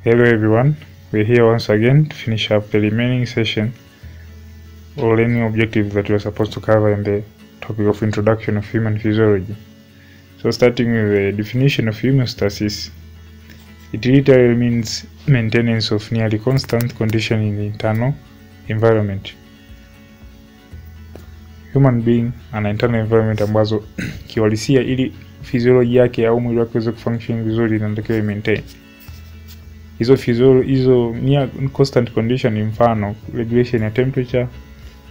Hello everyone, we're here once again to finish up the remaining session or learning objectives that we are supposed to cover in the topic of introduction of human physiology. So starting with the definition of homeostasis, it literally means maintenance of nearly constant condition in the internal environment. Human being ana internal environment ambazo kiwalisia ili physiology yake au mwili wake uweze kufunction vizuri inatakiwa maintain. Hizo near constant condition ni mfano regulation ya temperature,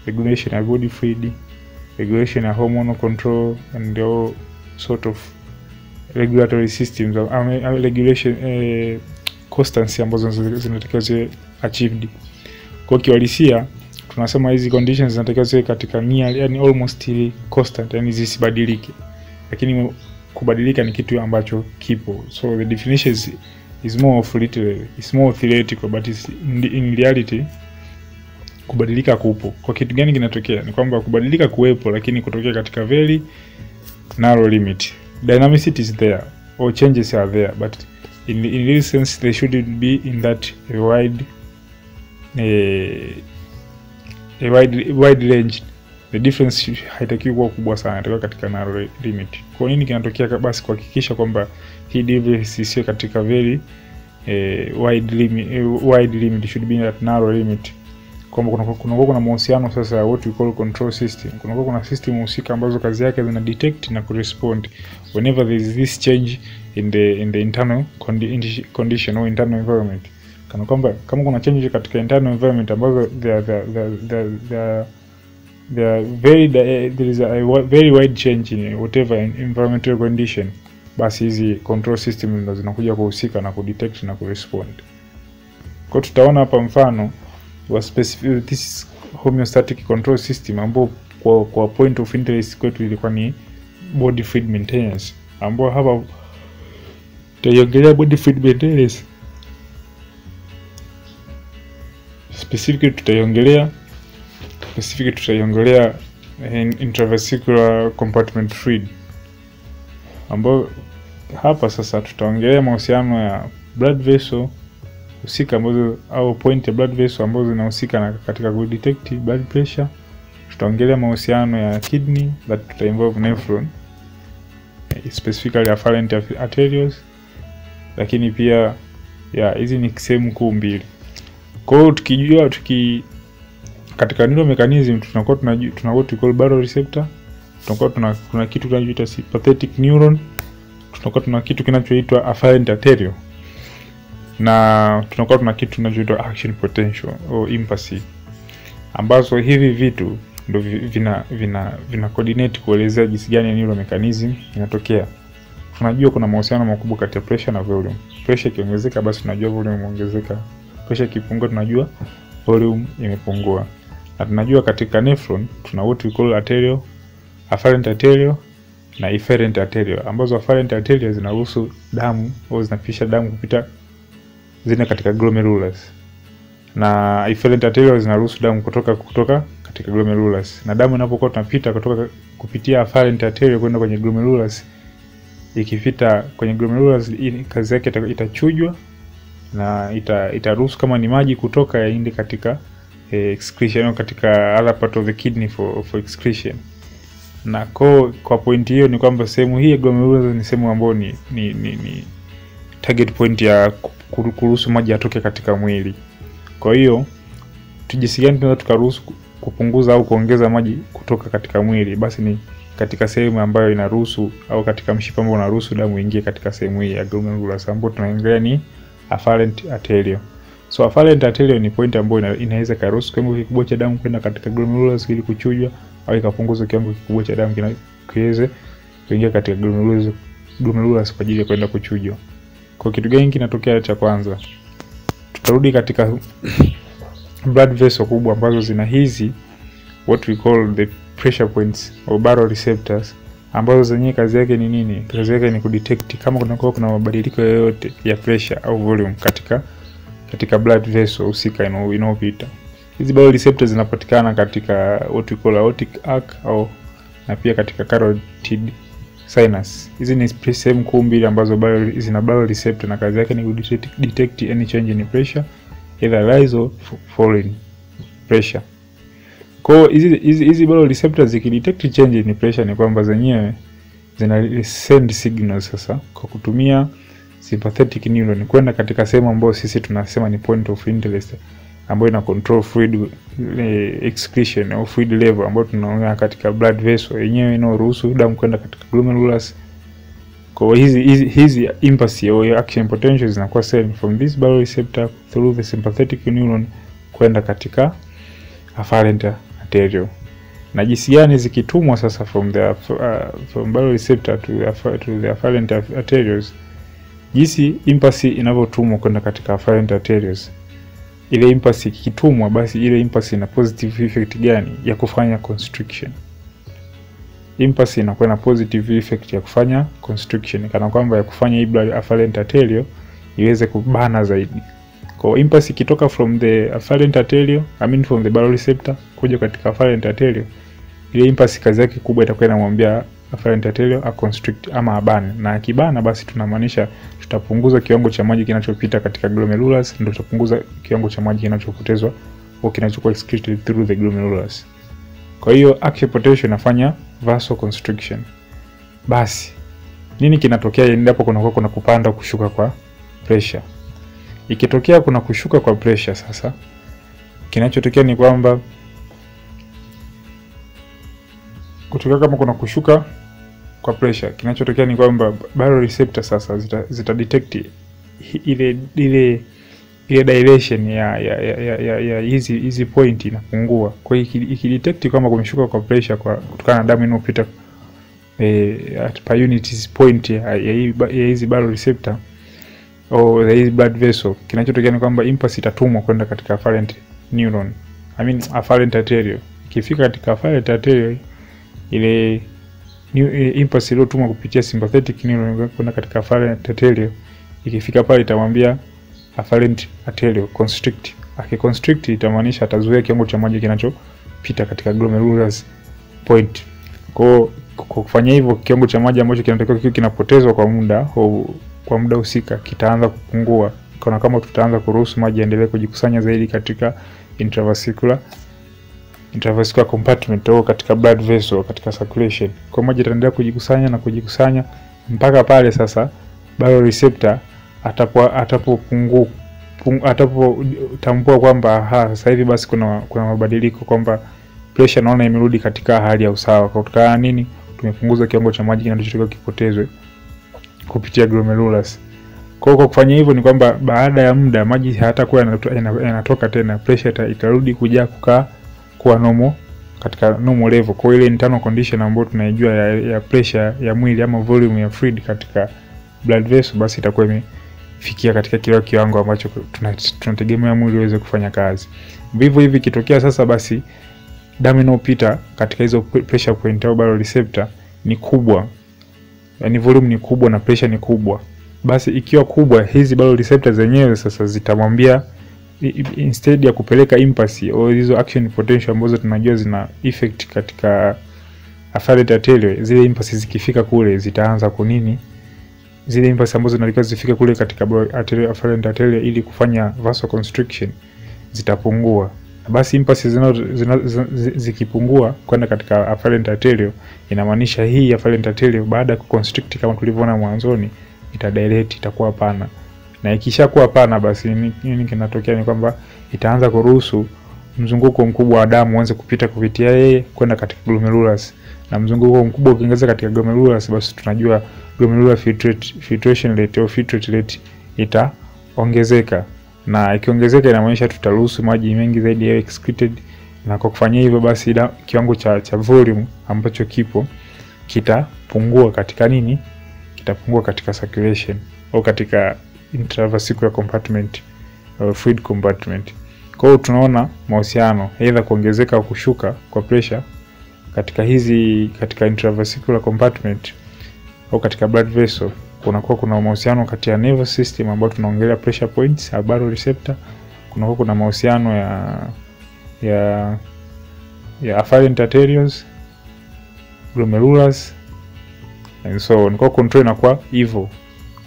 regulation ya body fluid, regulation ya hormonal control and all sort of regulatory systems regulation constancy ambazo zinatakiwa ziwe achieved. Kwa kiwalisia tunasema hizi conditions zinatakiwa ziwe katika near, yani almost constant, yani zisibadilike. Lakini kubadilika ni kitu ambacho kipo. So the definition is more of literal, it's more theoretical, but in reality kubadilika kupo. Kwa kitu gani kinatokea? Ni kwamba kubadilika kuwepo, lakini kutokea katika very narrow limit. Dynamicity is there or changes are there, but in this sense they shouldn't be in that wide range. The difference haitakiwi kuwa kubwa sana, itakuwa katika narrow limit. Kwa nini kinatokea? Basi kuhakikisha kwamba hii difference isiwe katika very wide limit, should be in that narrow limit. Kwamba kuna mahusiano sasa what we call control system. Kuna system husika ambazo kazi yake zina detect na correspond whenever there is this change in the internal condition or internal environment. Kana kwamba kama kuna change katika internal environment ambazo there is a very wide change in whatever environmental condition, basi hizi control system ndo zinakuja kuhusika na kudetect na kurespond. Kwa tutaona hapa mfano wa specific this homeostatic control system ambao kwa point of interest kwetu ilikuwa ni body fluid maintenance, ambao hapa tutaiongelea body fluid maintenance. Specifically tutaiongelea intravesicular compartment fluid, ambao hapa sasa tutaongelea mahusiano ya blood vessel husika ambazo au point ya blood vessel ambazo zinahusika katika kudetect blood pressure. Tutaongelea mahusiano ya kidney that tuta involve nephron, specifically afferent arteries, lakini pia hizi ni sehemu kuu mbili. Kwa hiyo tukijua katika neural mechanism tunakuwa tuna what we call baroreceptor, tunakuwa tuna kitu kinachoitwa sympathetic neuron, tunakuwa tuna kitu kinachoitwa afferent artery, na tunakuwa tuna kitu kinachoitwa action potential au impulse, ambazo hivi vitu ndio vina coordinate kuelezea jinsi gani neural mechanism inatokea. Tunajua kuna mahusiano makubwa kati ya pressure na volume. Pressure ikiongezeka basi tunajua volume imeongezeka. Pressure ikipungua tunajua volume imepungua. Na tunajua katika nephron tuna what we call arterial, afferent arterial na efferent arterial, ambazo afferent arterial zinaruhusu damu au zinapisha damu kupita zina katika glomerulus, na efferent arterial zinaruhusu damu kutoka katika glomerulus. Na damu inapokuwa tunapita kupitia afferent arterial kwenda kwenye glomerulus, ikifika kwenye glomerulus kazi yake itachujwa na itaruhusu kama ni maji kutoka yaende katika excretion katika other part of the kidney for excretion. Na kwa point hiyo ni kwamba sehemu hii ya glomerulus ni sehemu ambayo ni target point ya kuruhusu maji yatoke katika mwili. Kwa hiyo tujisikiani tunaweza tukaruhusu kupunguza au kuongeza maji kutoka katika mwili, basi ni katika sehemu ambayo inaruhusu au katika mshipa ambao unaruhusu damu ingie katika sehemu hii ya glomerulus ambayo tunaongelea ni afferent arterial. So afferent arterial ni point ambayo inaweza karuhusu kiwango kikubwa cha damu kwenda katika glomerulus ili kuchujwa, au ikapunguza kiwango kikubwa cha damu kiweze kuingia katika glomerulus kwa ajili ya kwenda kuchujwa. Kwa kitu gani kinatokea? Cha kwanza tutarudi katika blood vessel kubwa ambazo zina hizi what we call the pressure points or baroreceptors, ambazo zenyewe kazi yake ni nini? Kazi yake ni kudetect kama kuna mabadiliko yoyote ya pressure au volume katika blood vessel husika inayopita. Hizi baroreceptors zinapatikana katika what we call aortic arc na pia katika carotid sinus. Hizi ni sehemu kuu mbili ambazo zina baroreceptor na kazi yake ni detect any change in pressure, either rise or fall in pressure. Kwa hizi baroreceptors zikidetect change in pressure ni kwamba zenyewe zina send signals sasa kwa kutumia sympathetic neuron kwenda katika sehemu ambayo sisi tunasema ni point of interest, ambayo ina control fluid excretion au fluid level, ambayo tunaona katika blood vessel yenyewe inayoruhusu damu kwenda katika glomerulus. Kwa hizi impulse au action potential zinakuwa sent from this baroreceptor through the sympathetic neuron kwenda katika afferent arteriole. Na jinsi gani zikitumwa sasa from baroreceptor to the afferent arterioles, jinsi impulse inavyotumwa kwenda katika afferent arterioles, ile impulse ikitumwa, basi ile impulse ina positive effect gani? Ya kufanya constriction. Impulse inakuwa na positive effect ya kufanya constriction, kana kwamba ya kufanya hii blood afferent arteriole iweze kubana zaidi. Kwa impulse ikitoka from the afferent arteriole, from the baroreceptor kuja katika afferent arteriole, ile impulse kazi yake kubwa itakuwa inamwambia afferent arteriole a constrict ama abane, na akibana basi tunamaanisha tutapunguza kiwango cha maji kinachopita katika glomerulus, ndio tutapunguza kiwango cha maji kinachopotezwa au kinachokuwa excreted through the glomerulus. Kwa hiyo action potential inafanya vasoconstriction. Basi nini kinatokea endapo kuna kupanda kushuka kwa pressure? Ikitokea kuna kushuka kwa pressure, sasa kinachotokea ni kwamba kama kuna kushuka kwa pressure, kinachotokea ni kwamba baroreceptor sasa zita detect ile dilation ya hizi point inapungua. Kwa hiyo ikidetect kama kumeshuka kwa pressure kwa kutokana na damu inayopita at per unit point ya hizi baroreceptor au hizi blood vessel, kinachotokea ni kwamba impulse itatumwa kwenda katika afferent neuron, afferent arteriole. Ikifika katika afferent arteriole, ile impulse iliyotumwa kupitia sympathetic neuron kwenda katika afferent arteriole, ikifika pale itamwambia afferent arteriole constrict. Akiconstrict itamaanisha atazuia kiwango cha maji kinachopita katika glomerulus point. Kwa kufanya hivyo, kiwango cha maji ambacho kinatakiwa kinapotezwa kwa muda husika kitaanza kupungua, kana kama tutaanza kuruhusu maji yaendelee kujikusanya zaidi katika intravascular compartment au katika blood vessel, katika circulation. Kwa maji yataendelea kujikusanya mpaka pale sasa baroreceptor atapotambua kwamba sasa hivi basi kuna mabadiliko, kwamba pressure naona imerudi katika hali ya usawa. Kwa kutokana nini? Tumepunguza kiwango cha maji kinachotakiwa kipotezwe kupitia glomerulus. Kwa kufanya hivyo ni kwamba baada ya muda maji hayatakuwa yanatoka tena, pressure itarudi kukaa kuwa normal katika normal level. Kwa ile internal condition ambayo tunaijua ya pressure ya mwili ama volume ya fluid katika blood vessel, basi itakuwa imefikia katika kile kiwango ambacho tunategemea mwili uweze kufanya kazi. Vivyo hivi kitokea sasa, basi damu inayopita katika hizo pressure point au baroreceptor ni kubwa, yani volume ni kubwa na pressure ni kubwa. Basi ikiwa kubwa, hizi baroreceptor zenyewe sasa zitamwambia, instead ya kupeleka impulse au hizo action potential ambazo tunajua zina effect katika afferent arteriole, zile impulse zikifika kule zitaanza kunini, zile impulse ambazo zinalikuwa zifike kule katika afferent arteriole ili kufanya vasoconstriction zitapungua. Basi impulse zikipungua kwenda katika afferent arteriole, inamaanisha hii afferent arteriole baada ya kuconstrict kama tulivyoona mwanzoni itadilate, itakuwa pana. Na ikishakuwa pana, basi nini kinatokea ni kwamba itaanza kuruhusu mzunguko mkubwa wa damu uanze kupita kupitia yeye kwenda katika glomerulus. Na mzunguko mkubwa ukiongeza katika glomerulus, basi tunajua glomerular filtration rate au filtrate rate itaongezeka, na ikiongezeka inamaanisha tutaruhusu maji mengi zaidi yawe excreted. Na kwa kufanya hivyo, basi kiwango cha volume ambacho kipo kitapungua katika nini, kitapungua katika circulation au katika intravascular compartment au fluid compartment. Kwa hiyo tunaona mahusiano either kuongezeka au kushuka kwa pressure katika intravascular compartment au katika blood vessel. Kuna mahusiano kati ya nervous system ambayo tunaongelea pressure points, baroreceptor. Kuna mahusiano ya afferent arterioles, glomerulus and so on. Kwa control inakuwa hivyo.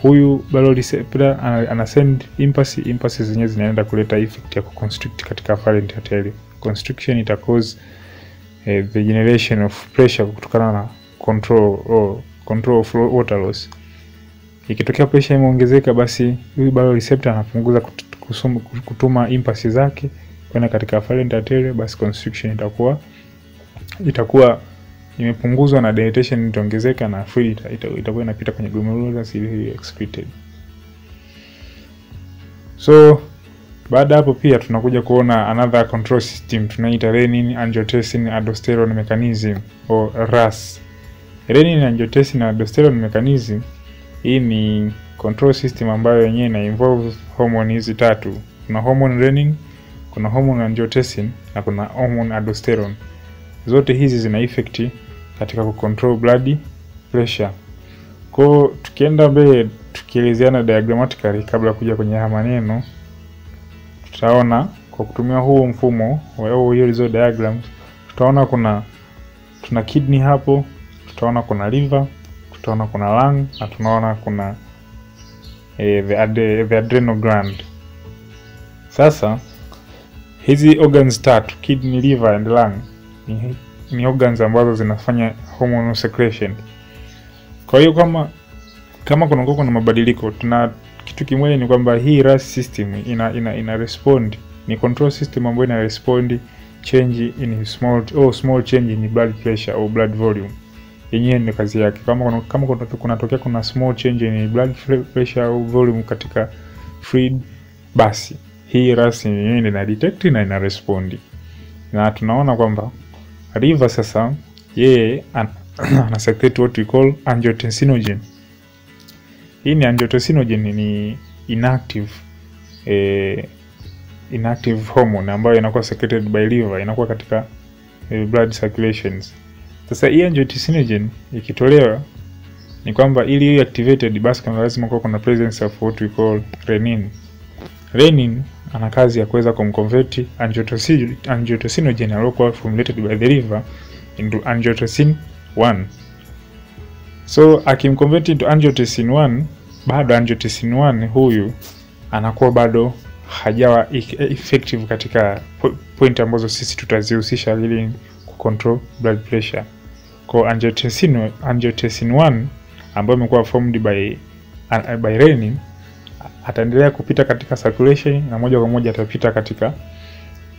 Huyu baroreceptor ana send impulse zenyewe zinaenda kuleta effect ya constrict katika afferent artery. Constriction ita cause the generation of pressure kutokana na control of water loss. Ikitokea pressure imeongezeka, basi huyu baroreceptor anapunguza kutuma impulse zake kwenda katika afferent artery, basi constriction itakuwa imepunguzwa na dilatation itaongezeka na fluid itakuwa inapita kwenye glomerulus ili excreted. So baada hapo pia tunakuja kuona another control system tunaita Renin-angiotensin-aldosterone mechanism or RAS. Renin-angiotensin-aldosterone mechanism hii ni control system ambayo yenyewe ina involve hormone hizi tatu. Kuna hormone renin, kuna hormone angiotensin na kuna hormone aldosterone. Zote hizi zina effect katika control blood pressure. Kwa tukienda mbele tukielezeana diagrammatically kabla kuja kwenye haya maneno, tutaona kwa kutumia huu mfumo au hizo diagrams, tutaona tuna kidney hapo, tutaona kuna liver, tutaona kuna lung na tunaona kuna the adrenal gland. Sasa hizi organs tatu, kidney, liver and lung, ni organs ambazo zinafanya hormone secretion. Kwa hiyo kama kuna mabadiliko, tuna kitu kimoja ni kwamba hii RAS system ina respond, ni control system ambayo ina respond change in small change in blood pressure au blood volume. Yenyewe ni kazi yake. Kama kunatokea kuna small change in blood pressure au volume katika fluid, basi hii RAS yenyewe ina detect na ina respond. Na tunaona kwamba liver sasa yeye ana secrete what we call angiotensinogen. Hii ni angiotensinogen, ni inactive hormone ambayo inakuwa secreted by liver, inakuwa katika blood circulations. Sasa hii angiotensinogen ikitolewa ni kwamba ili iwe activated, basi kama lazima kuwa kuna presence of what we call renin. Renin ana kazi ya kuweza kumconvert angiotensinogen iliyokuwa formulated by the liver into angiotensin 1. So akimconvert into angiotensin 1, bado angiotensin 1 huyu anakuwa bado hajawa effective katika point ambazo sisi tutazihusisha ili kucontrol blood pressure. Kwa angiotensin 1 ambayo imekuwa formed by renin ataendelea kupita katika circulation na moja kwa moja atapita katika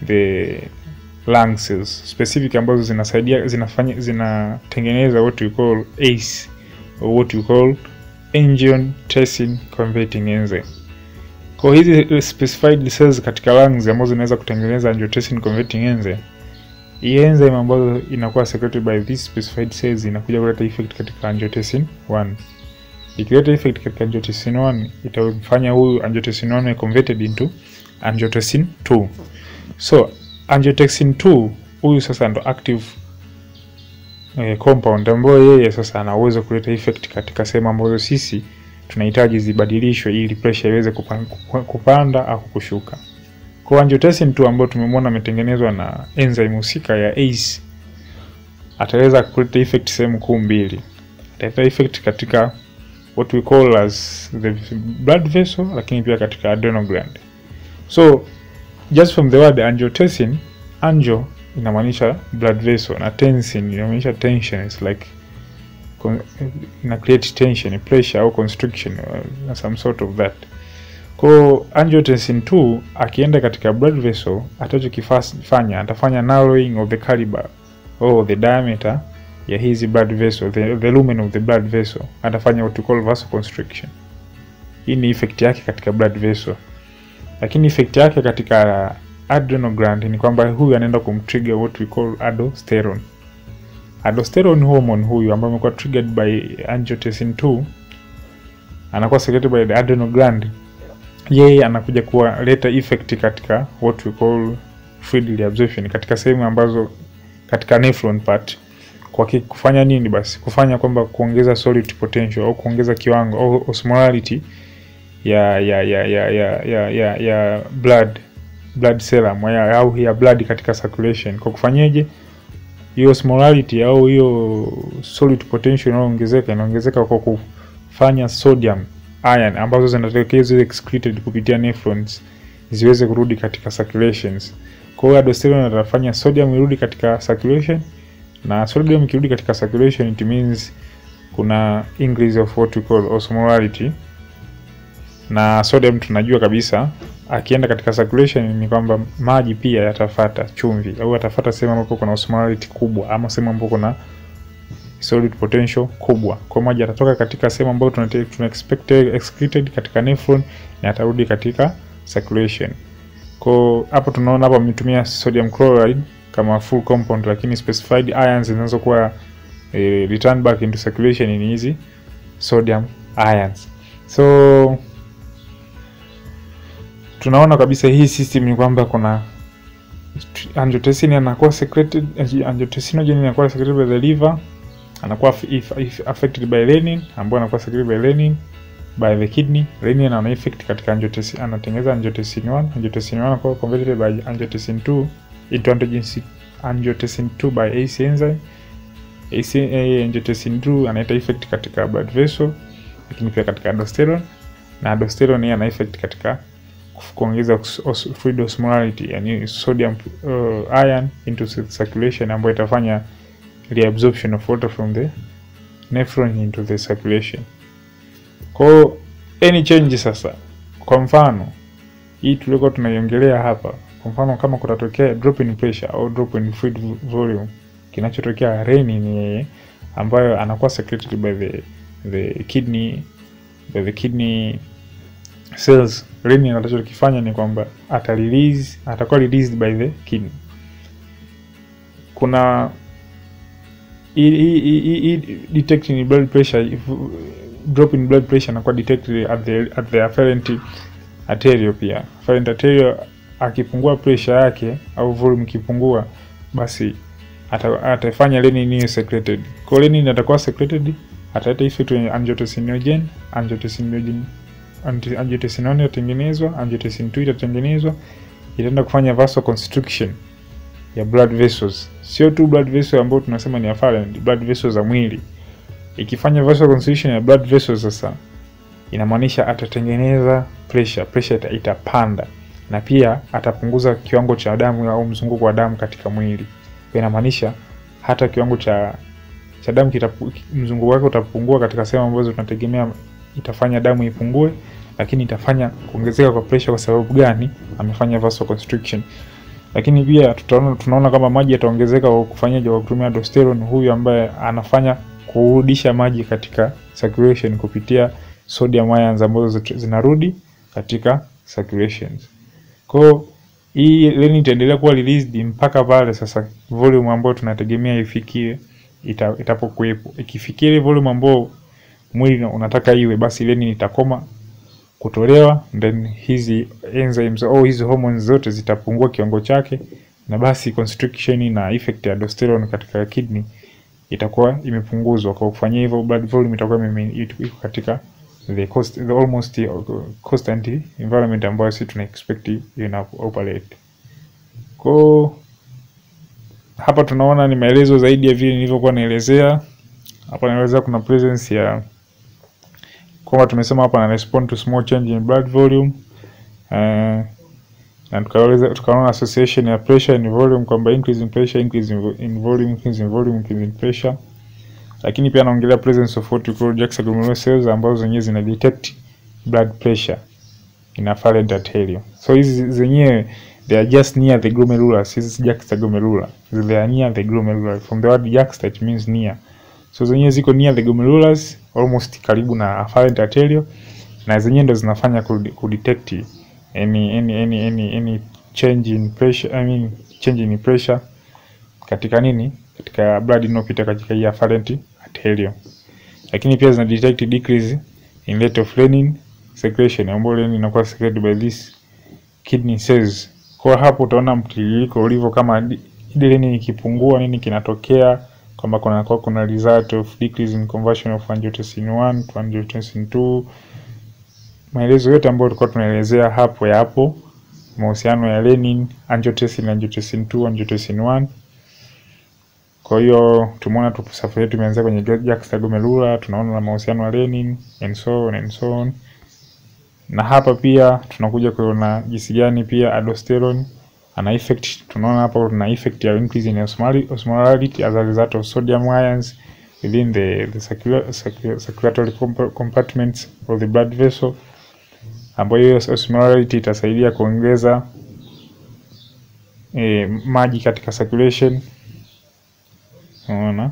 the lung cells specific ambazo zinatengeneza what we call ACE or what we call angiotensin converting enzyme. Kwa hizi specified cells katika lungs ambazo zinaweza kutengeneza angiotensin converting enzyme, hii enzyme ambazo inakuwa secreted by these specified cells inakuja kuleta effect katika angiotensin 1. Ikileta effect katika angiotensin 1, itafanya huyu angiotensin 1 converted into angiotensin 2. So angiotensin 2 huyu sasa ndo active compound ambayo yeye sasa ana uwezo kuleta effect katika sehemu ambazo sisi tunahitaji zibadilishwe ili pressure iweze kupanda au kushuka. Kwa angiotensin 2 ambayo tumemwona ametengenezwa na enzyme husika ya ACE, ataweza kuleta effect sehemu kuu mbili. Ataleta effect katika what we call as the blood vessel, lakini pia katika adrenal gland. So just from the word angiotensin, angio inamaanisha blood vessel na tensin inamaanisha tension. It's like ina create tension, pressure au constriction, some sort of that. Kwa angiotensin 2 akienda katika blood vessel, atachokifanya atafanya narrowing of the caliber or the diameter ya hizi blood vessel, the lumen of the blood vessel, atafanya what we call vasoconstriction. Hii ni effect yake katika blood vessel. Lakini effect yake katika adrenal gland ni kwamba huyu anaenda kumtrigger what we call aldosterone. Aldosterone hormone huyu ambaye amekuwa triggered by angiotensin 2 anakuwa secreted by the adrenal gland. Yeye anakuja kuwa leta effect katika what we call fluid reabsorption katika sehemu ambazo katika nephron part. Kwa kufanya nini basi? Kufanya kwamba kuongeza solute potential au kuongeza kiwango au osmolality ya blood serum au ya blood katika circulation. Kwa kufanyaje? hiyo osmolarity au hiyo solute potential inaongezeka kwa kufanya sodium ion ambazo zinatakiwa ziwe excreted kupitia nephrons ziweze kurudi katika circulations. Kwa hiyo aldosterone atafanya sodium irudi katika circulation, na sodium ikirudi katika circulation it means kuna increase of what we call osmolarity. Na sodium tunajua kabisa akienda katika circulation ni kwamba maji pia yatafuata chumvi au yatafuata sehemu ambapo kuna osmolarity kubwa ama sehemu ambapo kuna solute potential kubwa. Kwa maji yatatoka katika sehemu ambayo tuna expect excreted katika nephron na yatarudi katika circulation. Kwa hapo tunaona hapa ametumia sodium chloride kama full compound, lakini specified ions zinazokuwa return back into circulation ni hizi sodium ions. So tunaona kabisa hii system ni kwamba kuna angiotensin anakuwa secreted, angiotensinogen anakuwa secreted by the liver, anakuwa affected by renin ambayo anakuwa secreted by renin by the kidney. Renin ana effect katika angiotensin, anatengeneza angiotensin 1, angiotensin 1 anakuwa converted by angiotensin 2 into angiotensin 2 by AC enzyme. Angiotensin 2 anaita effect katika blood vessel, lakini pia katika aldosterone, na aldosterone ana effect katika kuongeza fluid osmolarity, yani sodium ion into circulation, ambayo itafanya reabsorption of water from the nephron into the circulation. Kwa any change sasa, kwa mfano hii tulikuwa tunaiongelea hapa, kwa mfano kama kutatokea drop in pressure au drop in fluid volume, kinachotokea renin ni ambayo anakuwa secreted by the kidney cells. Renin anachokifanya ni kwamba atakuwa released by the kidney. Kuna detect in blood pressure, drop in blood pressure anakuwa detected at the afferent arterial. Pia afferent arterial akipungua pressure yake au volume ikipungua, basi atafanya renin iwe secreted. Kwa renin atakuwa secreted, ataleta effect kwenye angiotensinogen, angiotensin itatengenezwa, angiotensin 2 itatengenezwa, itaenda kufanya vasoconstriction ya blood vessels. Sio tu blood vessels ambayo tunasema ni afferent, blood vessels za mwili. Ikifanya vasoconstriction ya blood vessels sasa, inamaanisha atatengeneza pressure itapanda, na pia atapunguza kiwango cha damu au mzunguko wa damu katika mwili. Inamaanisha hata kiwango cha damu mzunguko wake utapungua katika sehemu ambazo tunategemea itafanya damu ipungue, lakini itafanya kuongezeka kwa pressure. Kwa sababu gani? Amefanya vasoconstriction. Lakini pia tunaona kama maji yataongezeka kwa kufanyaje? Kwa kutumia aldosterone huyu ambaye anafanya kurudisha maji katika circulation kupitia sodium ions ambazo zinarudi katika circulations. Kwa hii renin itaendelea kuwa released mpaka pale sasa volume ambayo tunategemea ifikie itapokuepo. Ikifikia ile volume ambayo mwili unataka iwe, basi renin itakoma kutolewa, then hizi enzymes au hizi hormones zote zitapungua kiwango chake, na basi constriction na effect ya aldosterone katika kidney itakuwa imepunguzwa. Kwa kufanya hivyo, blood volume itakuwa iko katika the almost constant environment ambayo sisi tuna expect ina operate. Kwa hapa tunaona ni maelezo zaidi ya vile nilivyokuwa naelezea. Hapa naelezea kuna presence ya, kama tumesema hapa, na respond to small change in blood volume, na tukaona association ya pressure in volume, kwamba increase in pressure, increase in volume, increase in volume, increase in pressure. Lakini pia naongelea presence of what we call juxtaglomerular cells ambazo zenyewe zina detect blood pressure in afferent arterial. So hizi zenyewe they are just near the glomerulus. Hizi juxtaglomerular, they are near the glomerulus. From the word juxta it means near. So zenyewe ziko near the glomerulus, almost karibu na afferent arterial, na zenyewe ndo zinafanya kudetect any change in pressure, change in pressure katika katika blood inopita katika hii afferent arterial. Lakini pia zina detect decrease in rate of renin secretion, ambapo renin inakuwa secreted by these kidney cells. Kwa hapo utaona mtiririko ulivyo, kama renin ikipungua nini kinatokea, kwamba kuna result of decrease in conversion of angiotensin 1 to angiotensin 2. Maelezo yote ambayo tulikuwa tunaelezea hapo mahusiano ya renin, angiotensin, angiotensin 2, angiotensin 1. Kwa hiyo tumeona safari yetu imeanza kwenye juxtaglomerular, tunaona na mahusiano ya renin and so on and so on. Na hapa pia tunakuja kuona jinsi gani pia aldosterone ana effect. Tunaona hapa tuna effect ya increase in osmolarity as a result of sodium ions within the circulatory compartments of the blood vessel, ambayo osmolarity itasaidia kuongeza maji katika circulation. Unaona,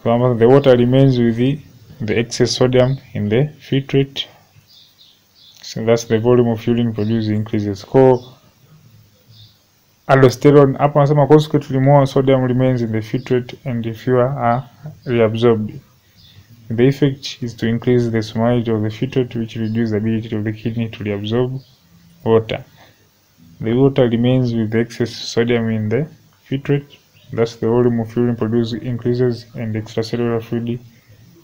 so the water remains with the excess sodium in the filtrate, so that's the volume of urine produced increases. So aldosterone hapa nasema consequently more sodium remains in the filtrate and fewer are reabsorbed. The effect is to increase the osmolarity of the filtrate, which reduces the ability of the kidney to reabsorb water. The water remains with the excess sodium in the filtrate, thus the volume of urine produced increases and the extracellular fluid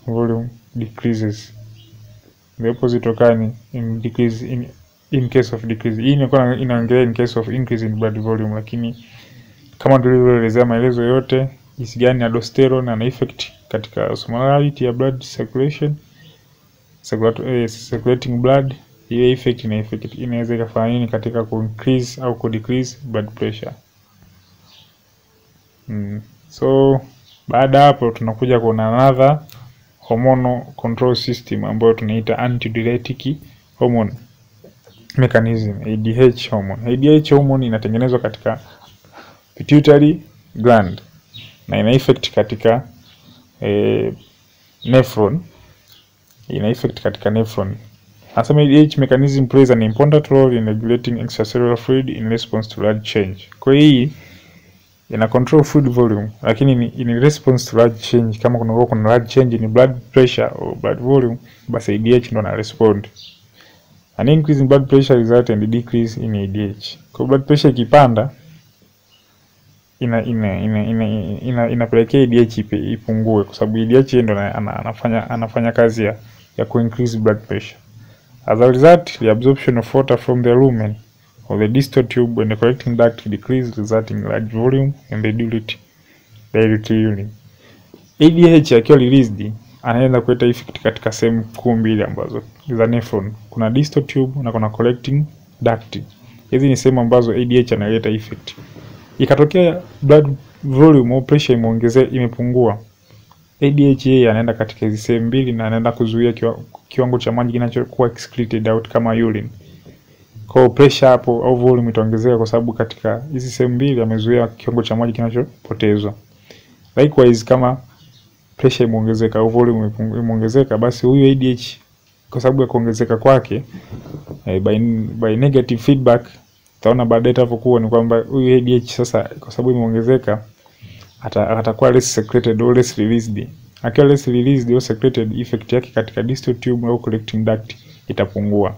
volume decreases. The opposite occurs in decrease in case of decrease. Hii inaongelea in case of increase in blood volume, lakini kama tulivyoelezea maelezo yote jinsi gani aldosterone ana effect katika osmolarity ya blood circulation, circulating blood, hiyo effect inaweza ikafanya nini katika ku increase au ku decrease blood pressure. So baada hapo tunakuja kuona another hormonal control system ambayo tunaita Antidiuretic hormone mechanism, ADH hormone. ADH hormone inatengenezwa katika pituitary gland na ina effect katika nephron. Ina effect katika nephron. Asema ADH mechanism plays an important role in regulating extracellular fluid in response to blood change. Kwa hii ina control fluid volume, lakini in response to blood change, kama kuna blood change in blood pressure or blood volume, basi ADH ndo na respond. An increase in blood pressure results in a decrease in ADH. Kwa blood pressure ikipanda inapelekea ADH ipungue, kwa sababu ADH ndo anafanya kazi ya ku increase blood pressure. As a result, the absorption of water from the lumen of the distal tube and the collecting duct decrease, resulting in large volume and the dilute urine. ADH akiwa released anaenda kuleta effect katika sehemu kuu mbili ambazo za nephron. Kuna distal tube na kuna collecting duct. Hizi ni sehemu ambazo ADH analeta effect. Ikatokea blood volume au pressure imepungua, ADH anaenda katika hizi sehemu mbili na anaenda kuzuia kiwango cha maji kinachokuwa excreted out kama urine. Kwa pressure hapo au volume itaongezeka, kwa sababu katika hizi sehemu mbili amezuia kiwango cha maji kinachopotezwa. Likewise, kama pressure imeongezeka au volume imeongezeka, basi huyu ADH kwa sababu ya kuongezeka kwake by negative feedback, taona baadaye itapokuwa ni kwamba huyu ADH sasa kwa sababu imeongezeka atakuwa less secreted or less released. Akiwa less released or secreted, effect yake katika distal tube au collecting duct itapungua,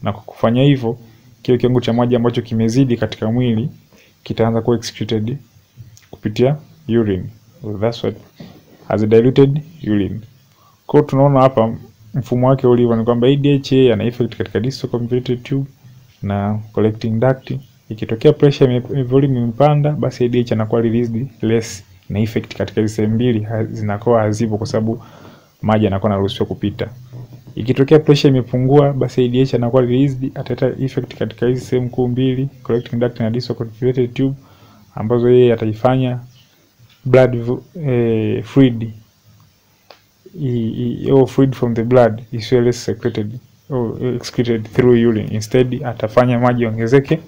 na kwa kufanya hivyo kile kiwango cha maji ambacho kimezidi katika mwili kitaanza kuwa excreted kupitia urine. So that's what as a diluted urine. Kwa tunaona hapa mfumo wake ulivyo ni kwamba ADH ana effect katika distal convoluted tube na collecting duct. Ikitokea pressure volume imepanda, basi ADH anakuwa released less na effect katika hizo sehemu mbili zinakuwa hazipo, kwa sababu maji yanakuwa yanaruhusiwa kupita. Ikitokea pressure imepungua, basi ADH anakuwa released, ataleta effect katika hizo sehemu kuu mbili, collecting duct na distal convoluted tube, ambazo yeye ataifanya blood fluid fluid from the blood is less secreted or excreted through urine. Instead atafanya maji ongezeke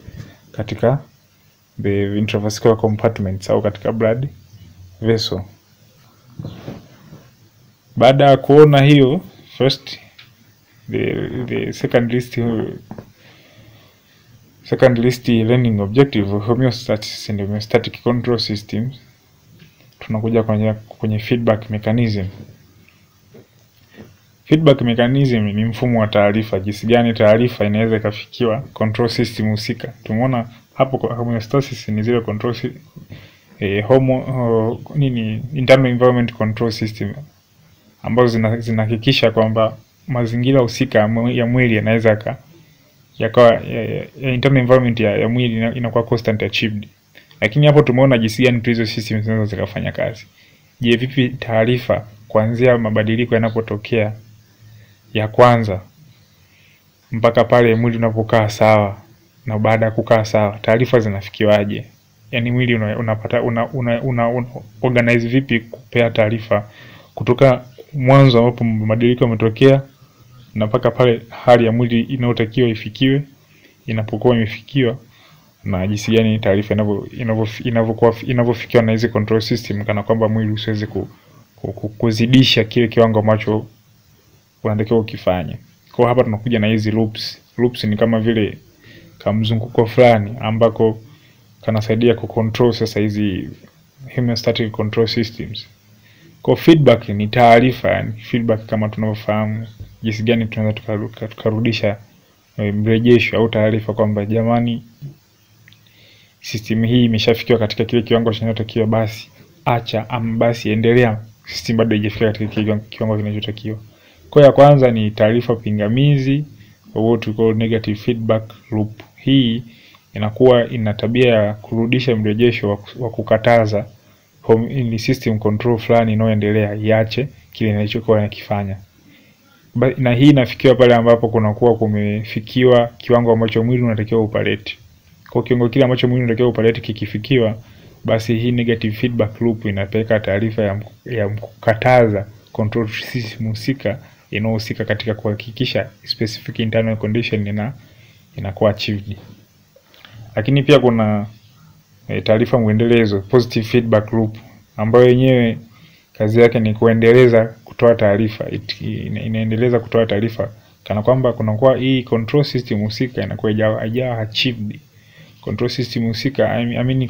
katika the intravascular compartments au katika blood vessel. Baada ya kuona hiyo first the second list learning objective, homeostasis and homeostatic control systems, tunakuja kwenye feedback mechanism. Feedback mechanism ni mfumo wa taarifa, jinsi gani taarifa inaweza ikafikiwa control system husika. Tumeona hapo kwa homeostasis ni zile control internal environment control system ambazo zinahakikisha kwamba mazingira husika ya mwili yanaweza yakawa internal environment ya mwili inakuwa constant achieved. Lakini hapo tumeona jinsi gani hizo systems zinaweza zikafanya kazi. Je, vipi taarifa kuanzia mabadiliko yanapotokea ya kwanza mpaka pale mwili unapokaa sawa, na baada ya kukaa sawa taarifa zinafikiwaje? Yaani mwili unapata organize vipi kupea taarifa kutoka mwanzo ambapo mabadiliko yametokea na mpaka pale hali ya mwili inayotakiwa ifikiwe inapokuwa imefikiwa, na jinsi gani taarifa inavyofikiwa na hizo control system, kana kwamba mwili usiweze kuzidisha kile kiwango ambacho unatakiwa ukifanye. Kwa hapa tunakuja na hizi loops. Loops ni kama vile kamzunguko fulani ambako kanasaidia kucontrol sasa hizi homeostatic control systems. Kwa feedback ni taarifa, yani feedback kama tunavyofahamu jinsi gani tunaweza tukarudisha mrejesho au taarifa kwamba jamani, system hii imeshafikiwa katika kile kiwango kinachotakiwa, basi acha basi endelea, system bado haijafika katika kiwango kinachotakiwa. Kwa ya kwanza ni taarifa pingamizi, what we call negative feedback loop. Hii inakuwa ina tabia ya kurudisha mrejesho wa kukataza ni system control fulani inayoendelea iache kile inachokuwa inakifanya. Na hii inafikiwa pale ambapo kunakuwa kumefikiwa kiwango ambacho mwili unatakiwa upaleti. Kwa kiwango kile ambacho mwili unatakiwa upaleti kikifikiwa, basi hii negative feedback loop inapeleka taarifa ya kukataza control system husika inayohusika katika kuhakikisha specific internal condition inakuwa achieved. Lakini pia kuna taarifa muendelezo, positive feedback loop, ambayo yenyewe kazi yake ni kuendeleza kutoa taarifa. Inaendeleza kutoa taarifa kana kwamba kunakuwa hii control system husika inakuwa haijawa achieved. Control system husika, I mean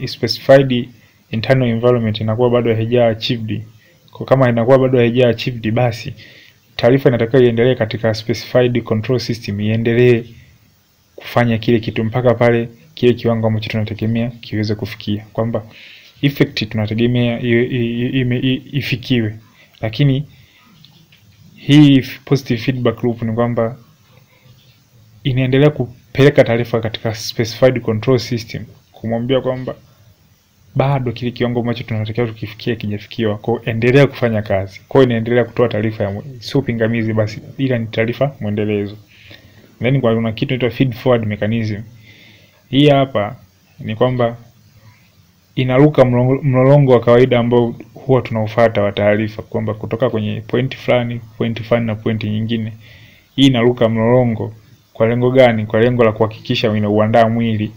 specified internal environment inakuwa bado haijawa achieved. Kwa kama inakuwa bado haijawa achieved, basi taarifa inatakiwa iendelee katika specified control system, iendelee kufanya kile kitu mpaka pale kile kiwango ambacho tunategemea kiweze kufikia, kwamba effect tunategemea ifikiwe. Lakini hii positive feedback loop ni kwamba inaendelea kupeleka taarifa katika specified control system kumwambia kwamba bado kile kiwango ambacho tunatakiwa tukifikia kijafikiwa, kwa endelea kufanya kazi. Kwa inaendelea kutoa taarifa ya sio pingamizi basi, ila ni taarifa muendelezo. Then kuna kitu inaitwa feed forward mechanism. Hii hapa ni kwamba inaruka mlolongo wa kawaida ambao huwa tunaufuata wa taarifa, kwamba kutoka kwenye point fulani na point nyingine. Hii inaruka mlolongo kwa lengo gani? Kwa lengo la kuhakikisha inauandaa mwili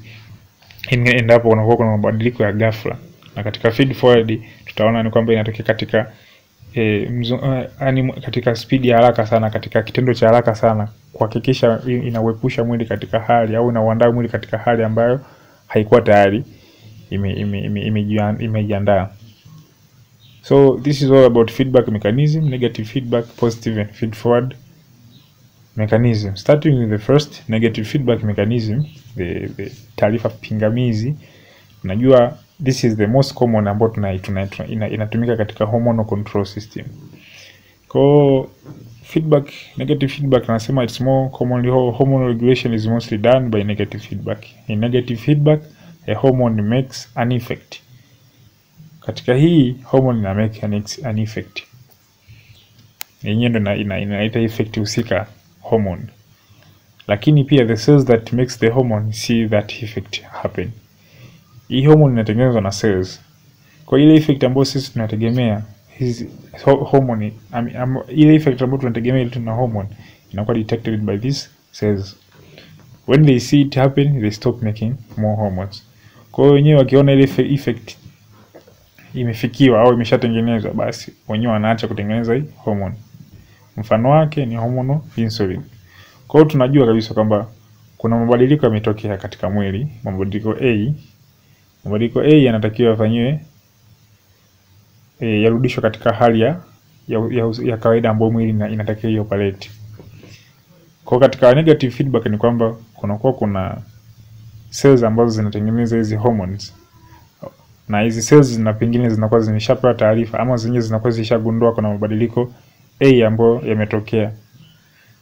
endapo unakuwa kuna mabadiliko ya ghafla. Na katika feed forward tutaona ni kwamba inatokea katika katika speed ya haraka sana, katika kitendo cha haraka sana, kuhakikisha inauepusha mwili katika hali au inauandaa mwili katika hali ambayo haikuwa tayari imejiandaa. So this is all about feedback mechanism, negative feedback, positive and feed forward mechanism. Starting with the first, negative feedback mechanism, the taarifa pingamizi. Unajua this is the most common ambayo inatumika katika hormonal control system. Kwa feedback, negative feedback, nasema it's more commonly hormonal regulation is mostly done by negative feedback. In negative feedback, a hormone makes an effect. Katika hii hormone ina make an effect. Yenyewe ndo inaita effect husika hormone. Lakini pia the cells that makes the hormone see that effect happen. Hii hormone inatengenezwa na cells. Kwa ile effect ambayo sisi tunategemea hizi hormone, ile effect ambayo tunategemea ile na hormone inakuwa detected by these cells. When they see it happen, they stop making more hormones. Kwa hiyo wenyewe wakiona ile effect imefikiwa au imeshatengenezwa, basi wenyewe wanaacha kutengeneza hii hormone. Mfano wake ni hormonal insulin. Kwa hiyo tunajua kabisa kwamba kuna mabadiliko yametokea katika mwili, mabadiliko A. Mabadiliko A yanatakiwa yafanywe yarudishwe katika hali ya kawaida ambayo mwili inatakiwa ioperate. Kwa katika negative feedback ni kwamba kuna cells ambazo zinatengeneza hizi hormones, na hizi cells pengine zinakuwa zimeshapewa taarifa ama zenyewe zinakuwa zishagundua kuna mabadiliko A ambayo yametokea.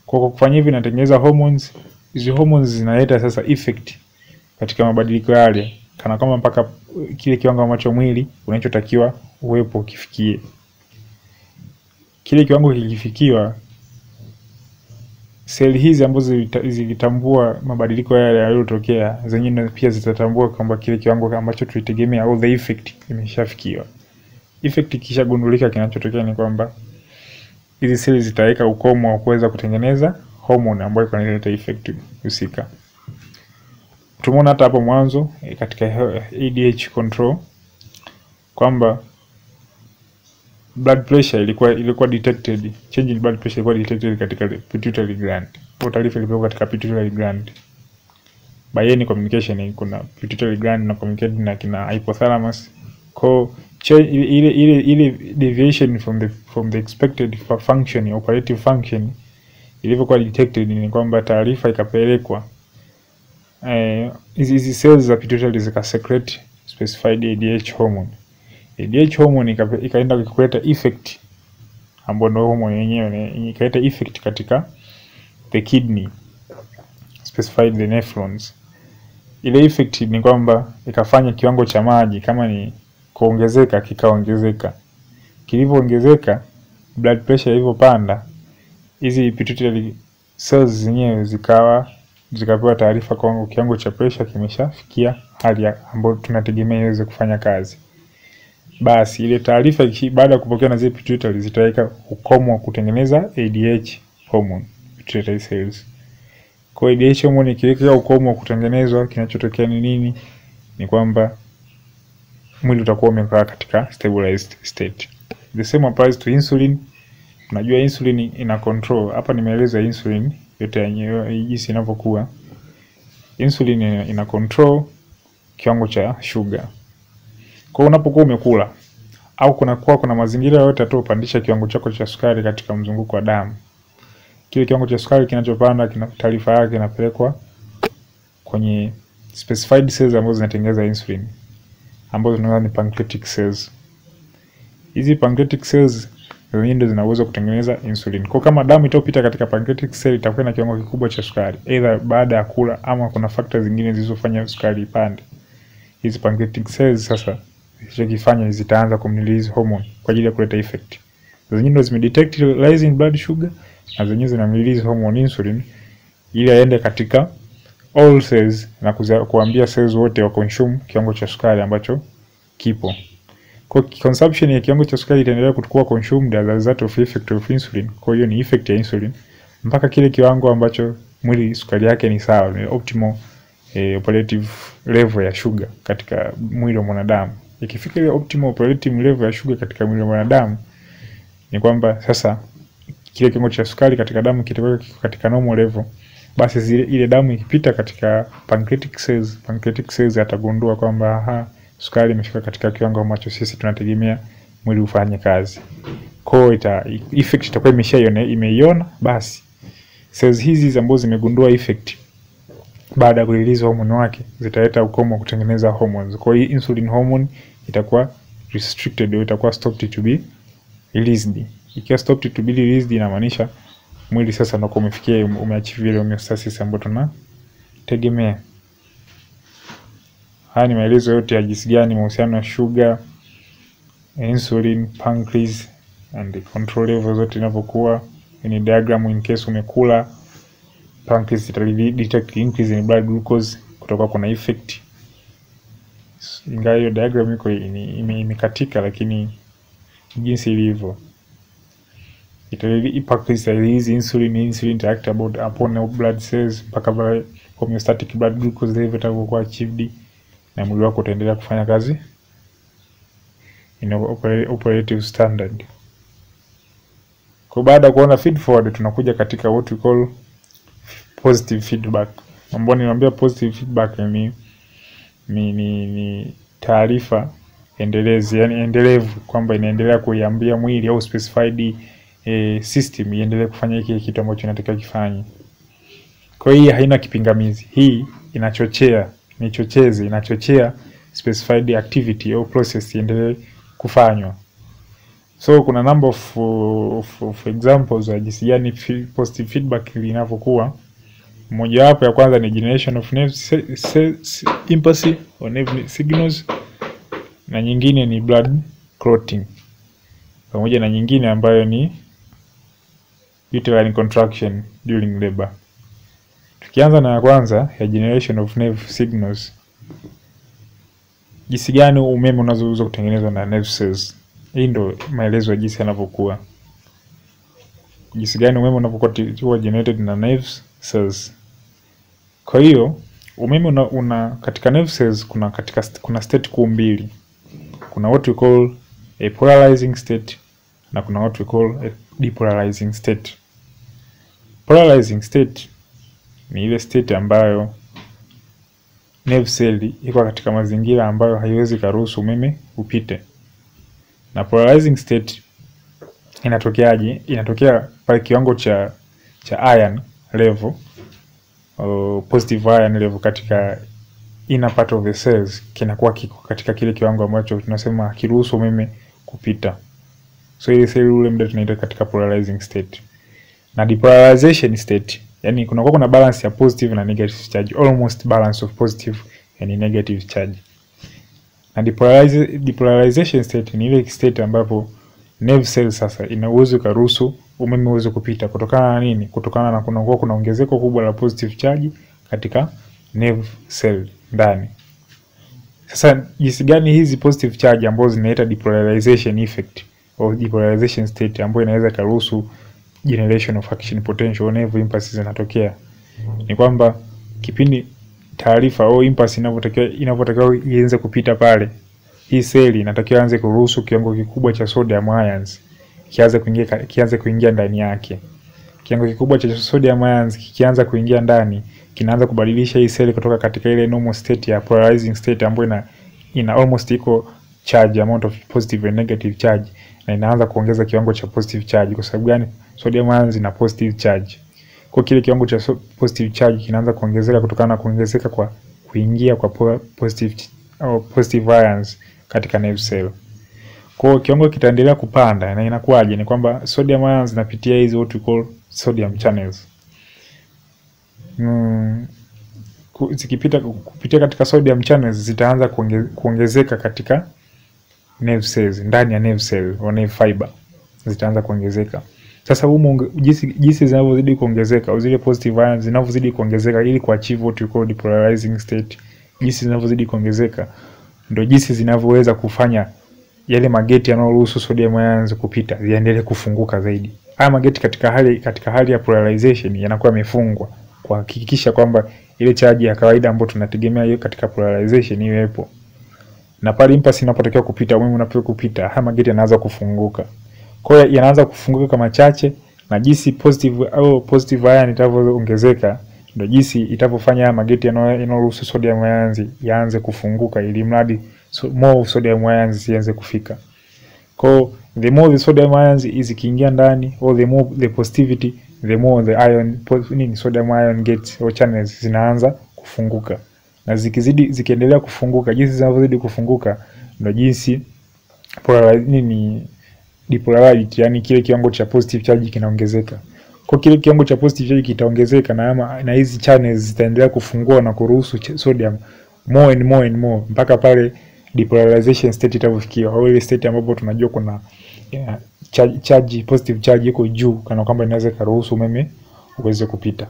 Kwa kufanya hivi inatengeneza hormones hizo hormones zinaleta sasa effect katika mabadiliko yale, kana kama mpaka kile kiwango ambacho mwili unachotakiwa uwepo kifikie. Kile kiwango kikifikiwa, seli hizi ambazo zilitambua mabadiliko yale yaliyotokea zenyewe pia zitatambua kwamba kile kiwango ambacho tulitegemea au the effect imeshafikiwa. Effect ikishagundulika, kinachotokea ni kwamba hizi seli zitaweka ukomo wa kuweza kutengeneza hormone ambayo inaleta effect husika. Tumeona hata hapo mwanzo katika ADH control kwamba blood pressure ilikuwa detected, change in blood pressure ilikuwa detected katika pituitary gland. Kwa taarifa ilikuwa katika pituitary gland. By any communication, kuna pituitary gland na communicate na kina hypothalamus. Kwa ile deviation from the expected function, operative function ilivyokuwa detected, ni kwamba taarifa ikapelekwa hizi cells za pituitary zikasecrete specified ADH hormone. ADH hormone ikaenda kuleta effect ambayo ndio hormone yenyewe ikaleta effect katika the kidney, specified the nephrons. Ile effect ni kwamba ikafanya kiwango cha maji kama ni kuongezeka kikaongezeka. Kilivyoongezeka, blood pressure ilipopanda, hizi pituitary cells zenyewe zikapewa taarifa kwa kiwango cha pressure kimeshafikia hali ambayo tunategemea iweze kufanya kazi. Basi ile taarifa baada ya kupokea na zile pituitary zitaweka ukomo wa kutengeneza ADH hormone pituitary cells. Kwa ADH hormone ikiweka ukomo wa kutengenezwa, kinachotokea ni nini? Ni kwamba mwili utakuwa umekaa katika stabilized state. The same applies to insulin. Unajua insulin ina control. Hapa nimeeleza insulin yote yenyewe jinsi inavyokuwa. Insulin ina control kiwango cha sugar. Kwa unapokuwa umekula au kuna mazingira yote atopandisha kiwango chako cha sukari katika mzunguko wa damu, kile kiwango cha sukari kinachopanda, taarifa yake inapelekwa kwenye specified cells ambazo zinatengeneza insulin, ambazo tunaona ni pancreatic cells. Hizi pancreatic cells ndio zina uwezo kutengeneza insulin. Kwa kama damu itopita katika pancreatic cell, itakuwa na kiwango kikubwa cha sukari, either baada ya kula ama kuna factors zingine zilizofanya sukari ipande. Hizi pancreatic cells sasa zilichokifanya zitaanza kumrelease hormone kwa ajili ya kuleta effect. Zenyewe ndio zimedetect rise in blood sugar, na zenyewe zina release hormone insulin ili aende katika all cells na kuambia cells wote wa consume kiwango cha sukari ambacho kipo. Kwa consumption ya kiwango cha sukari itaendelea kuwa consumed as a result of effect of insulin. Kwa hiyo ni effect ya insulin mpaka kile kiwango ambacho mwili sukari yake ni sawa, ni optimal operative level ya sugar katika mwili wa mwanadamu. Ikifika ile optimal operative level ya sugar katika mwili wa mwanadamu, ni kwamba sasa kile kiwango cha sukari katika damu kitakuwa katika normal level. Basi ile damu ikipita katika pancreatic cells atagundua kwamba sukari imefika katika kiwango ambacho sisi tunategemea mwili ufanye kazi. Kwa effect itakuwa imeiona, basi cells hizi ambazo zimegundua effect baada ya kurelease hormone wake zitaleta ukomo wa kutengeneza hormones. Kwa hiyo insulin hormone itakuwa restricted, itakuwa stopped to be released. Ikiwa stopped to be released, inamaanisha mwili sasa ndio umefikia umeachieve ile homeostasis ambayo tunategemea. Haya ni maelezo yote ya jinsi gani mahusiano ya sugar, insulin, pancreas and the control level zote inavyokuwa. Ni diagram in case umekula, pancreas detect increase in blood glucose kutoka kuna effect. Ingawa hiyo diagram iko imekatika, lakini jinsi ilivyo pancreas release insulin interact upon blood cells mpaka pale homeostatic blood glucose level itakuwa achieved, na mwili wako utaendelea kufanya kazi in operative standard. Kwa baada ya kuona feed forward, tunakuja katika what we call positive feedback. Ambapo niambia positive feedback ni taarifa endelezi, yani endelevu, kwamba inaendelea kuiambia mwili au specified system iendelee kufanya hiki kitu ambacho inataka kifanye. Kwa hiyo haina kipingamizi. Hii inachochea, ni chochezi, inachochea specified activity au process iendelee kufanywa. So kuna number of examples ya jinsi gani positive feedback linavyokuwa. Moja wapo ya kwanza ni generation of nerve impulse or nerve signals, na nyingine ni blood clotting, pamoja na nyingine ambayo ni uterine contraction during labor. Tukianza na ya kwanza ya generation of nerve signals, jinsi gani umeme unazoweza kutengenezwa na nerve cells. Hii ndio maelezo ya jinsi yanavyokuwa. Jinsi gani umeme unapokuwa generated na nerve cells. Kwa hiyo umeme una katika nerve cells kuna state kuu mbili. Kuna what we call a polarizing state na kuna what we call a depolarizing state. Polarizing state ni ile state ambayo nerve cell iko katika mazingira ambayo haiwezi kuruhusu umeme upite. Na polarizing state inatokeaje? Inatokea pale kiwango cha ion level au positive ion level katika inner part of the cells kinakuwa kiko katika kile kiwango ambacho tunasema kiruhusu umeme kupita. So ile cell ule muda tunaita katika polarizing state. Na depolarization state, yani kuna balance ya positive na negative charge, almost balance of positive and negative charge. Na depolarization state ni ile state ambapo nerve cell sasa ina uwezo kuruhusu umeme uweze kupita. Kutokana na nini? Kutokana na kuna ongezeko kubwa la positive charge katika nerve cell ndani. Sasa jinsi gani hizi positive charge ambazo zinaita depolarization effect au depolarization state ambayo inaweza kuruhusu generation of action potential au nerve impulses zinatokea? Ni kwamba kipindi taarifa au impulse inavyotakiwa ianze kupita pale, hii seli inatakiwa ianze kuruhusu kiwango kikubwa cha sodium ions kianze kuingia ndani yake. Kiwango kikubwa cha sodium ions kikianza kuingia ndani, kinaanza kubadilisha hii seli kutoka katika ile normal state ya polarizing state ambayo ina almost equal charge amount of positive and negative charge, na inaanza kuongeza kiwango cha positive charge. Kwa sababu gani? Sodium ions ina positive charge. Kwa kile kiwango cha positive charge kinaanza kuongezeka kutokana na kuongezeka kwa kuingia kwa positive ions katika nerve cell. Kwa kiwango kitaendelea kupanda, na inakuwaje? Ni kwamba sodium ions zinapitia hizo what we call sodium channels. Kupitia katika sodium channels zitaanza kuongezeka katika nerve cells, ndani ya nerve cell au nerve fiber zitaanza kuongezeka. Sasa jinsi zinavyozidi kuongezeka, zile positive ions zinavyozidi kuongezeka ili kuachieve what we call depolarizing state, jinsi zinavyozidi kuongezeka ndio jinsi zinavyoweza kufanya yale mageti yanayoruhusu sodium ions kupita ziendelee kufunguka zaidi. Haya mageti katika hali ya polarization yanakuwa yamefungwa kuhakikisha kwamba ile charge ya kawaida ambayo tunategemea hiyo katika polarization iwepo. Na pale impulse inapotakiwa kupita, umeme unapotakiwa kupita, haya mageti yanaanza kufunguka. Kwa hiyo yanaanza kufunguka kama chache, na jinsi positive ion itavyoongezeka ndio jinsi itapofanya haya mageti yanayoruhusu sodium ions yaanze kufunguka, ili mradi more sodium ions zianze kufika. Kwa the more the sodium ions ikiingia ndani, or the more the positivity, the more the sodium ion gates or channels zinaanza kufunguka. Na zikiendelea kufunguka, jinsi zinavyozidi kufunguka ndio jinsi depolarity, yani kile kiwango cha positive charge kinaongezeka. Kwa kile kiwango cha positive charge kitaongezeka, na hizi channels zitaendelea kufungua na kuruhusu sodium more and more mpaka pale depolarization state itafikia, au ile state ambapo tunajua kuna positive charge iko juu kana kwamba inaweza kuruhusu umeme uweze kupita.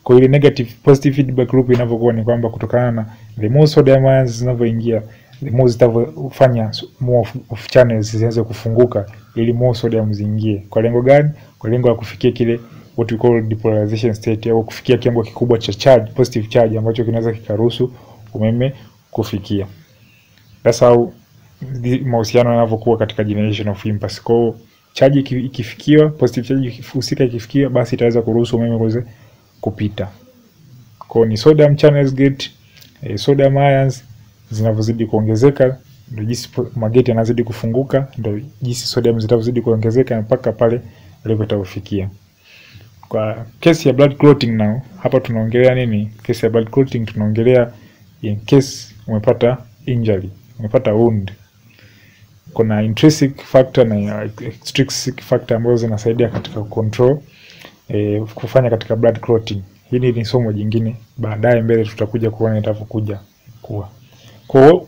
Kwa ile negative positive feedback loop inavyokuwa ni kwamba kutokana na the more sodium ions zinavyoingia, the more zitafanya more of channels zianze kufunguka ili more sodium ziingie. Kwa lengo gani? Kwa lengo la kufikia kile what we call depolarization state, au kufikia kiwango kikubwa cha charge, positive charge ambacho kinaweza kikaruhusu umeme kufikia. That's how mahusiano yanavyokuwa katika generation of impulse. Kwa charge ikifikiwa, positive charge ikifikiwa, basi itaweza kuruhusu umeme uweze kupita. Kwa ni sodium channels gate, sodium ions zinavyozidi kuongezeka ndio jinsi mageti yanazidi kufunguka, ndio jinsi sodium zitazidi kuongezeka mpaka pale level itafikia. Kwa case ya blood clotting now, hapa tunaongelea nini? Case ya blood clotting tunaongelea in case umepata injury, umepata wound. Kuna intrinsic factor na extrinsic factor ambazo zinasaidia katika control kufanya katika blood clotting. Hili ni somo jingine, baadaye mbele tutakuja kuona itavyokuja kuwa. Kwa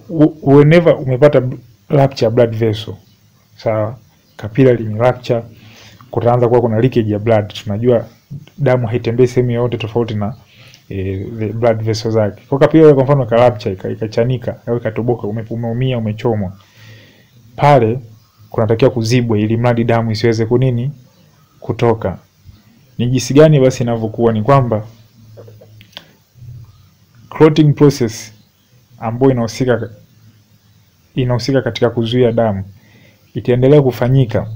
whenever umepata rupture blood vessel, sawa, capillary ni rupture, kutaanza kuwa kuna leakage ya blood. Tunajua damu haitembei sehemu yote tofauti na the blood vessels zake. Kwa capillary kwa mfano ka rupture ikachanika au ikatoboka, umeumia, umechomwa, pale kunatakiwa kuzibwe ili mradi damu isiweze kunini kutoka. Ni jinsi gani basi inavyokuwa? Ni kwamba clotting process ambayo inahusika katika kuzuia damu itaendelea kufanyika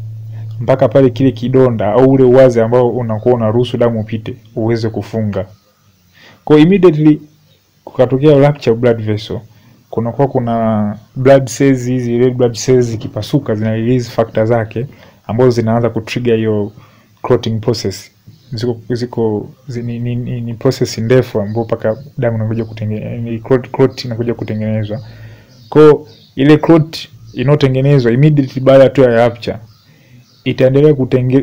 mpaka pale kile kidonda au ule uwazi ambao unakuwa unaruhusu damu upite uweze kufunga. Kwa immediately kukatokea rupture blood vessel, kuna blood cells, hizi red blood cells zikipasuka zina release factor zake ambazo zinaanza kutrigger hiyo clotting process. Ni process ndefu ambapo paka damu inakuja kutengenezwa, clot inakuja kutengenezwa. Kwa ile clot inotengenezwa immediately baada tu ya rupture itaendelea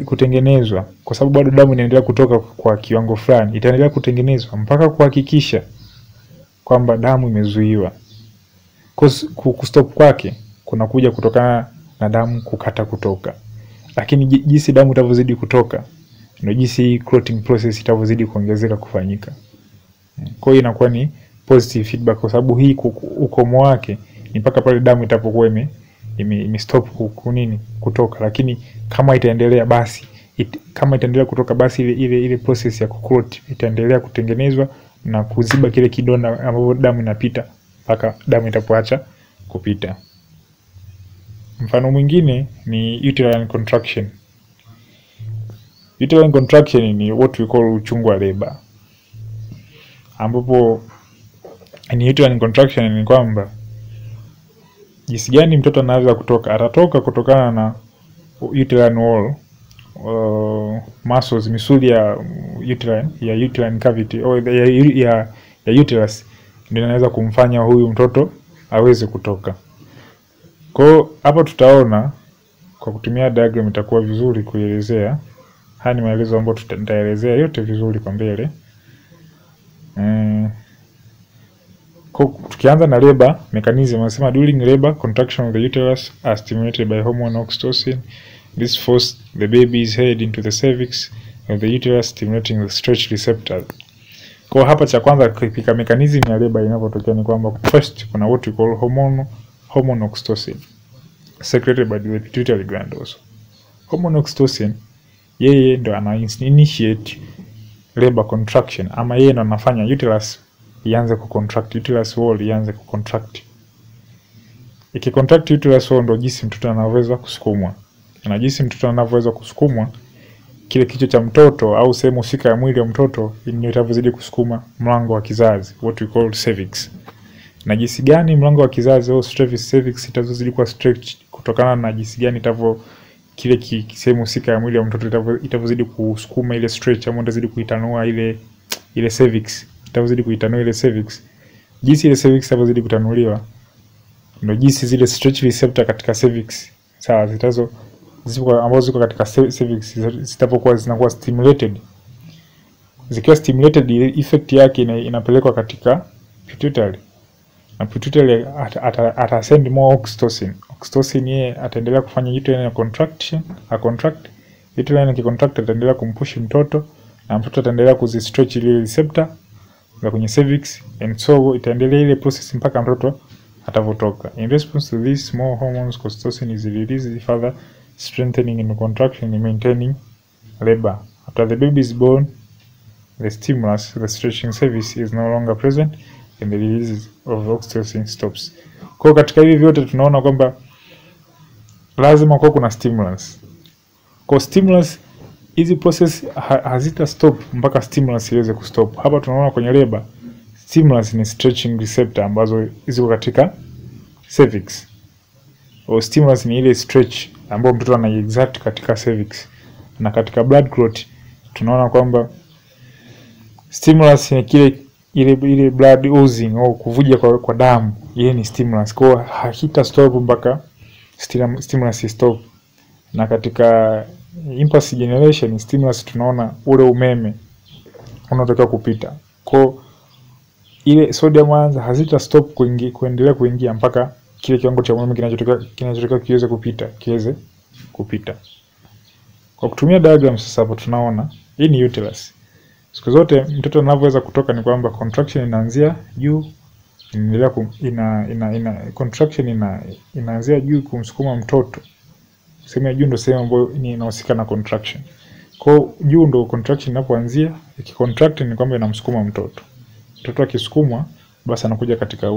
kutengenezwa kwa sababu bado damu inaendelea kutoka kwa kiwango fulani, itaendelea kutengenezwa mpaka kuhakikisha kwamba damu imezuiwa. Kustop kwake kunakuja kutokana na damu kukata kutoka. Lakini jinsi damu itavyozidi kutoka ndio jinsi clotting process itavyozidi kuongezeka kufanyika. Kwa hiyo inakuwa ni positive feedback kwa sababu hii ukomo wake ni mpaka pale damu itapokuwa stop kutoka. Lakini kama itaendelea basi kama itaendelea kutoka basi ile process ya kuclot itaendelea kutengenezwa na kuziba kile kidonda ambapo damu inapita mpaka damu itapoacha kupita. Mfano mwingine ni uterine contraction. Uterine contraction ni what we call uchungu wa leba, ambapo ni uterine contraction ni kwamba jinsi gani mtoto anaweza kutoka. Atatoka kutokana na uterine wall, muscles, misuli ya uterine cavity au ya uterus ndio inaweza kumfanya huyu mtoto aweze kutoka. Kwa hapa tutaona kwa kutumia diagram itakuwa vizuri kuelezea. Haya ni maelezo ambayo tutaelezea yote vizuri kwa mbele. Tukianza na labor mechanism, nasema during labor contraction of the uterus are stimulated by hormone oxytocin. This force the baby's head into the cervix of the uterus, stimulating the stretch receptors. Kwa hapa cha kwanza katika mechanism ya labor inapotokea ni kwamba first kuna what we call hormone oxytocin secreted by the pituitary gland also. Hormone oxytocin yeye ndo ana initiate labor contraction, ama yeye ndo anafanya uterus ianze kucontract, uterus wall ianze kucontract. Ikicontract uterus wall ndo jinsi mtoto anaweza kusukumwa. Na jinsi mtoto anaweza kusukumwa, kile kichwa cha mtoto au sehemu husika ya mwili wa mtoto ndio itavozidi kusukuma mlango wa kizazi, what we call cervix. Na jinsi gani mlango wa kizazi au cervix itavozidi kuwa stretch kutokana na jinsi gani kile sehemu husika ya mwili wa mtoto itavozidi kusukuma ile stretch, au itazidi kuitanua ile cervix, itavozidi kuitanua ile cervix. Jinsi ile cervix itavozidi kutanuliwa ndio jinsi zile stretch receptor katika cervix sawa ambazo ziko katika cervix zitapokuwa zinakuwa stimulated. Zikiwa stimulated, effect yake inapelekwa katika pituitary. Na pituitary atasend more oxytocin. Oxytocin yeye ataendelea kufanya uterine contract. Uterine ikicontract ataendelea kumpush mtoto, na mtoto ataendelea kuzistretch ile receptor za kwenye cervix, and so itaendelea ile process mpaka mtoto atavotoka. In response to this, more hormones, oxytocin is released, further strengthening in the contraction and maintaining labor. After the baby is born, the stimulus, the stretching cervix, is no longer present and the release of oxytocin stops. Kwa katika hivi vyote tunaona kwamba lazima kwa kuna stimulus. Kwa stimulus hizi process hazita stop mpaka stimulus iweze kustop. Hapa tunaona kwenye labor stimulus ni stretching receptor ambazo ziko katika cervix. O stimulus ni ile stretch ambayo mtoto ana-exert katika cervix. Na katika blood clot tunaona kwamba stimulus ni ile blood oozing au kuvuja kwa damu, ile ni stimulus. Kwa hakita stop mpaka stimulus stop. Na katika impulse generation stimulus tunaona ule umeme unataka kupita. Kwa ile sodium ions hazita stop kuendelea kuingia mpaka kile kiwango cha umeme kinachotaka kiweze kupita. Kwa kutumia diagram sasa hapo tunaona hii ni uterus. Siku zote mtoto anavyoweza kutoka ni kwamba contraction inaanzia juu, inaanzia juu kumsukuma mtoto. Sehemu ya juu ndio sehemu ambayo inahusika na contraction. Kwa juu ndio contraction inapoanzia, ikicontract ni kwamba inamsukuma mtoto. Mtoto akisukumwa basi anakuja katika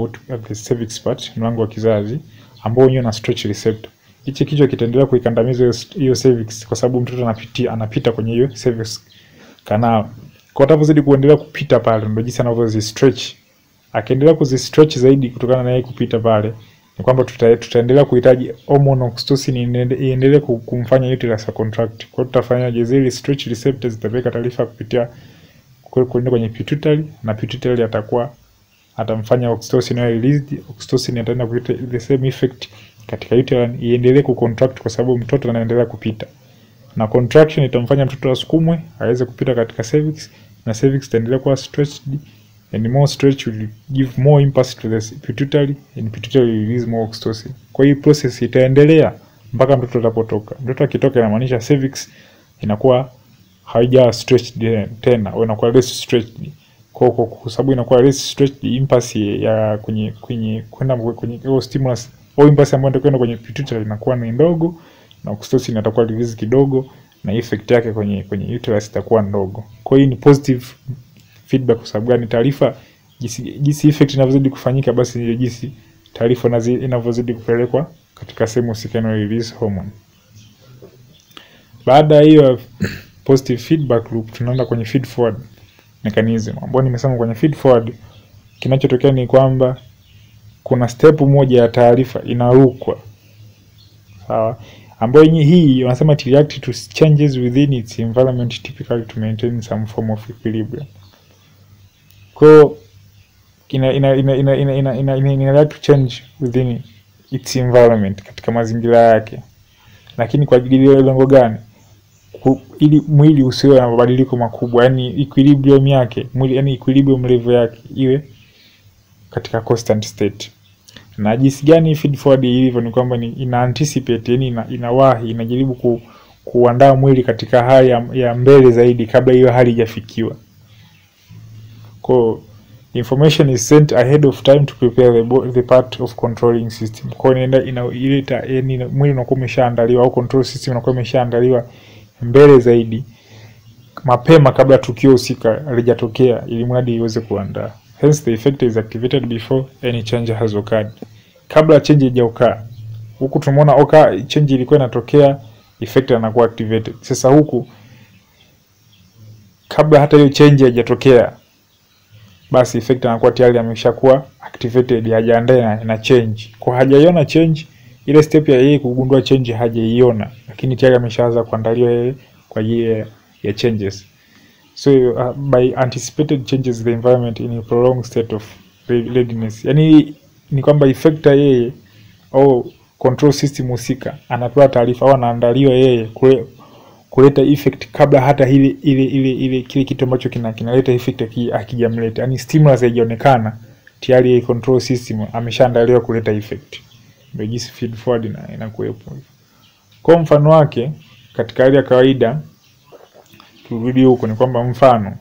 the cervix part, mlango wa kizazi ambao wenyewe na stretch receptor. Hichi kichwa kitaendelea kuikandamiza hiyo cervix kwa sababu mtoto anapita kwenye hiyo cervix canal. Kwa atapozidi kuendelea kupita pale ndio jinsi anavyozi stretch. Akiendelea kuzistretch zaidi kutokana na yeye kupita pale ni kwamba tutaendelea kuhitaji hormone oxytocin iendelee kumfanya uterus contract. Kwa hiyo tutafanya zile stretch receptors zitapeleka taarifa kupitia kwenye pituitary, na pituitary atamfanya oxytocin released. Oxytocin ataenda kuleta the same effect katika uterine iendelee kucontract kwa sababu mtoto anaendelea kupita. Na contraction itamfanya mtoto asukumwe aweze kupita katika cervix, na cervix itaendelea kuwa stretched, and more stretch will give more impulse to the pituitary, and pituitary will release more oxytocin. Kwa hiyo process itaendelea mpaka mtoto atapotoka. Mtoto akitoka inamaanisha cervix inakuwa haija stretched tena, au inakuwa less stretched. Kwa sababu inakuwa less stretched, impulse ya kwenda kwenye stimulus au impulse ambayo inakwenda kwenye pituitary inakuwa ni ndogo, na oxytocin itakuwa release kidogo, na effect yake kwenye uterus itakuwa ndogo. Kwa hiyo ni positive feedback. Kwa sababu gani? Taarifa jinsi effect inavyozidi kufanyika, basi ile jinsi taarifa inavyozidi kupelekwa katika sehemu husika na release hormone. Baada ya hiyo positive feedback loop tunaenda kwenye feed forward mechanism, ambapo nimesema kwenye feed forward kinachotokea ni kwamba kuna step moja ya taarifa inarukwa, sawa, ambayo hii wanasema to react to changes within its environment typically to maintain some form of equilibrium. Kwa ina react to change within its environment, katika mazingira yake. Lakini kwa ajili ya lengo gani? Ili mwili usiwe na mabadiliko makubwa, yani equilibrium yake, mwili yani equilibrium level yake iwe katika constant state. Na jinsi gani feed forward ilivyo ni kwamba ina anticipate, yani inawahi, inajaribu kuandaa mwili katika hali ya mbele zaidi kabla hiyo hali haijafikiwa. Kwa information is sent ahead of time to prepare the part of controlling system. Kwa inaileta, yani mwili unakuwa umeshaandaliwa, au control system unakuwa umeshaandaliwa mbele zaidi, mapema kabla tukio husika halijatokea, ili mradi iweze kuandaa. Hence the effect is activated before any change has occurred. Kabla change haijaokaa, huku tumeona change ilikuwa inatokea, effect inakuwa activated. Sasa huku kabla hata hiyo change haijatokea, basi effect inakuwa tayari ameshakuwa activated, hajaandaa na change. Kwa hajaiona change, ile step ya yeye kugundua change hajaiona, lakini tayari ameshaanza kuandaliwa yeye kwa ajili ya changes. So by anticipated changes the environment in a prolonged state of readiness. Yani ni kwamba effector yeye au control system husika anapewa taarifa au anaandaliwa yeye kuleta effect kabla hata ile kile kitu ambacho kinaleta effect akijamleta. Yani stimulus haijaonekana, tayari yeye control system ameshaandaliwa kuleta effect. Ndio jinsi feed forward inakuwepo. Kwa mfano wake katika hali ya kawaida, turudi huko, ni kwamba mfano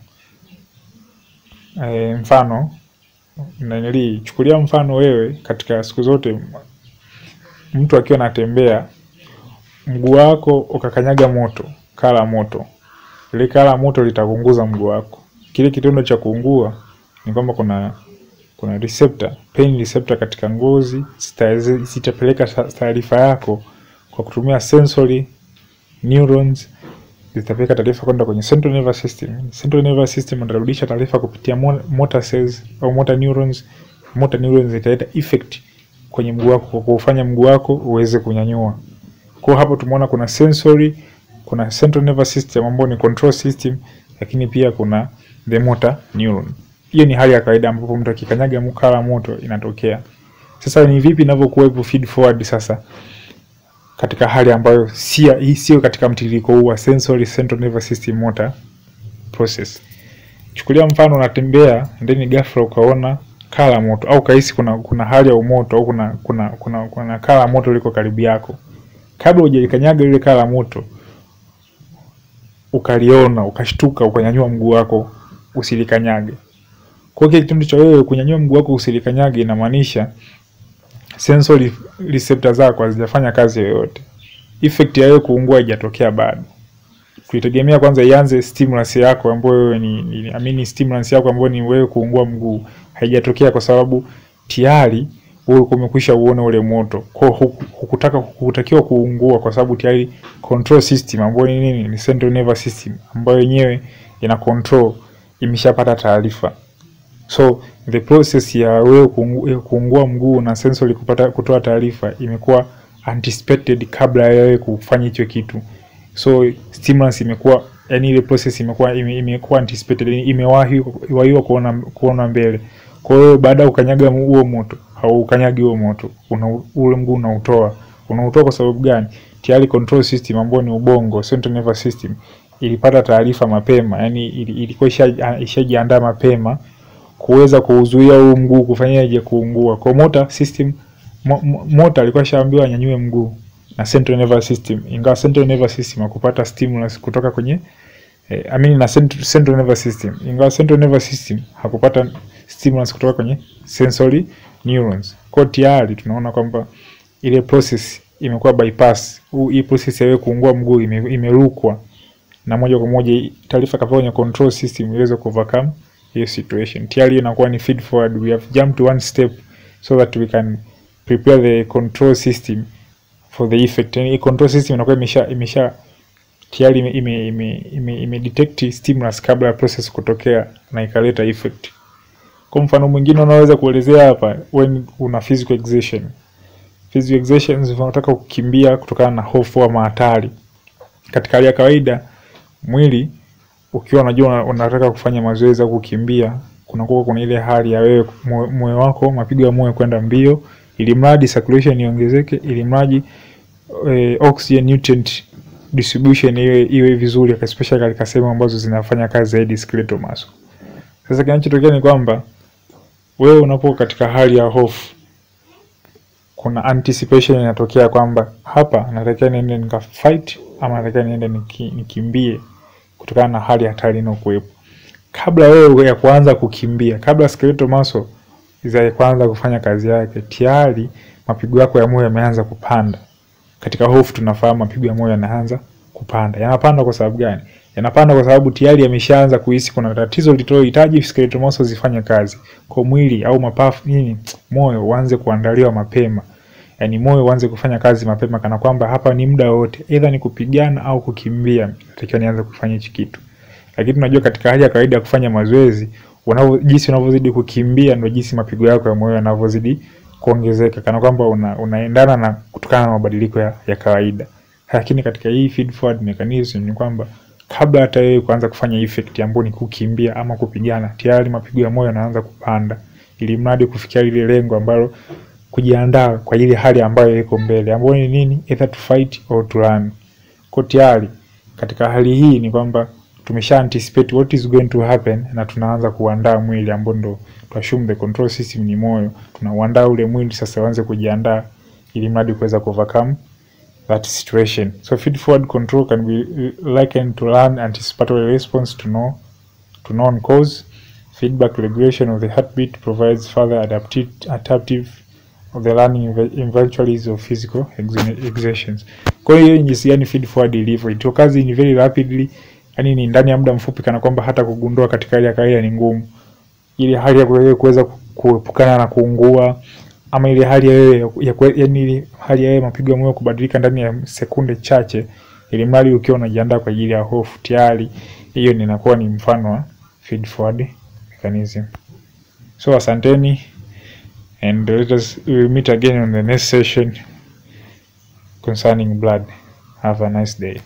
chukulia mfano wewe katika siku zote mtu akiwa anatembea, mguu wako ukakanyaga moto, kala moto. Ile kala moto litakunguza mguu wako. Kile kitendo cha kuungua ni kwamba kuna receptor, pain receptor katika ngozi, zitapeleka taarifa yako kwa kutumia sensory neurons, zitapeleka taarifa kwenda kwenye central nervous system. Central nervous system inarudisha taarifa kupitia motor cells au motor neurons. Motor neurons italeta effect kwenye mguu wako kwa kufanya mguu wako uweze kunyanyua. Kwa hapo tumeona kuna sensory, kuna central nervous system ambayo ni control system, lakini pia kuna the motor neuron. Hiyo ni hali ya kawaida ambapo mtu akikanyaga mkala moto inatokea. Sasa ni vipi inavyokuwa feed forward sasa katika hali ambayo sio katika mtiririko huu wa sensory, central nervous system, motor process? Chukulia mfano unatembea ndani ghafla ukaona kala moto au kahisi kuna hali ya umoto au kuna kala moto liko karibu yako. Kabla hujalikanyaga ile kala moto ukaliona, ukashtuka, ukanyanyua mguu wako usilikanyage. Kwa hiyo kitendo cha wewe kunyanyua mguu wako usilikanyage inamaanisha sensory receptor zako hazijafanya kazi yoyote. Effect ya wewe kuungua haijatokea bado. Kuitegemea kwanza ianze stimulus yako ambayo ni stimulus yako ambayo ni wewe kuungua mguu haijatokea, kwa sababu tayari wewe umekwisha uone ule moto. Kwa hukutakiwa kuungua kwa sababu tayari control system ambayo ni nini, ni central nervous system ambayo yenyewe ina control imeshapata taarifa. So the process ya wewe kuungua mguu na sensory kutoa taarifa imekuwa anticipated kabla ya wewe kufanya hicho kitu. So stimulus imekuwa, yani ile process imekuwa anticipated, imewahiwa kuona mbele. Kwa hiyo baada ya kukanyaga huo moto, haukanyagi huo moto, ule mguu unautoa kwa sababu gani? Tayari control system ambayo ni ubongo, central nervous system, ilipata taarifa mapema, yani ilikuwa ishajiandaa mapema kuweza kuzuia huu mguu kufanyaje kuungua. Kwa motor system, motor alikuwa shaambiwa anyanyue mguu na central nervous system, ingawa central nervous system hakupata stimulus kutoka kwenye na central nervous system, ingawa central nervous system hakupata stimulus kutoka kwenye sensory neurons. Kwa tayari tunaona kwamba ile process imekuwa bypass. Hii process ya kuungua mguu imerukwa na moja kwa moja taarifa kapewa kwenye control system iweze overcome hiyo situation. Tayari inakuwa ni feed forward, we have jumped one step so that we can prepare the control system for the effect. Yani control system inakuwa imesha tayari ime detect stimulus kabla ya process kutokea na ikaleta effect. Kwa mfano mwingine unaweza kuelezea hapa, when una physical exertion. Physical exertions unataka kukimbia kutokana na hofu au hatari. Katika hali ya kawaida mwili ukiwa unajua unataka kufanya mazoezi au kukimbia, kuna ile hali ya wewe moyo wako, mapigo ya moyo kwenda mbio, ili mradi circulation iongezeke, ili mradi oxygen nutrient distribution iwe vizuri, especially katika sehemu ambazo zinafanya kazi zaidi skeletal muscle. Sasa kinachotokea ni kwamba wewe unapokuwa katika hali ya hofu, kuna anticipation inatokea kwamba hapa natakiwa niende nika fight ama natakiwa niende nikimbie kutokana na hali ya hatari inayokuwepo. Kabla wewe ya kuanza kukimbia, kabla skeletal muscle iza kuanza kufanya kazi yake, tayari mapigo yako ya moyo yameanza kupanda. Katika hofu tunafahamu mapigo ya moyo yanaanza kupanda. Yanapanda kwa sababu gani? Yanapanda kwa sababu tayari yameshaanza kuhisi kuna tatizo litalohitaji skeletal muscle zifanye kazi. Kwa mwili au mapafu moyo uanze kuandaliwa mapema. Yani moyo uanze kufanya kazi mapema kana kwamba hapa ni muda wote, either ni kupigana au kukimbia, natakiwa nianze kufanya hichi kitu. Lakini tunajua katika hali ya kawaida ya kufanya mazoezi, jinsi unavyozidi kukimbia ndio jinsi mapigo yako ya moyo yanavyozidi kuongezeka, kana kwamba unaendana na kutokana na mabadiliko ya kawaida. Lakini katika hii feed forward mechanism ni kwamba kabla hata wewe kuanza kufanya effect ambayo ni kukimbia ama kupigana, tayari mapigo ya moyo yanaanza kupanda, ili mradi kufikia ile lengo ambalo kujiandaa kwa ile hali ambayo iko mbele, ambayo ni nini? Either to fight or to run. Kwa tayari katika hali hii ni kwamba tumesha anticipate what is going to happen na tunaanza kuandaa mwili ambao ndo tuassume the control system ni moyo. Tunauandaa ule mwili sasa uanze kujiandaa ili mradi kuweza overcome that situation. So feed forward control can be likened to learn anticipatory response to known cause. Feedback regulation of the heartbeat provides further adaptive of the learning eventualities of physical exertions. Kwa hiyo jinsi gani feed forward ilivyo, ito kazi ni very rapidly, yani ni ndani ya muda mfupi, kana kwamba hata kugundua katika hali ya kawaida ni ngumu. Ile hali ya kuweza kuepukana na kuungua, ama ile hali ya mapigo ya moyo kubadilika ndani ya sekunde chache, ili mradi ukiwa unajiandaa kwa ajili ya hofu tayari, hiyo inakuwa ni mfano wa feed forward mechanism. So asanteni, and we'll meet again on the next session concerning blood. Have a nice day.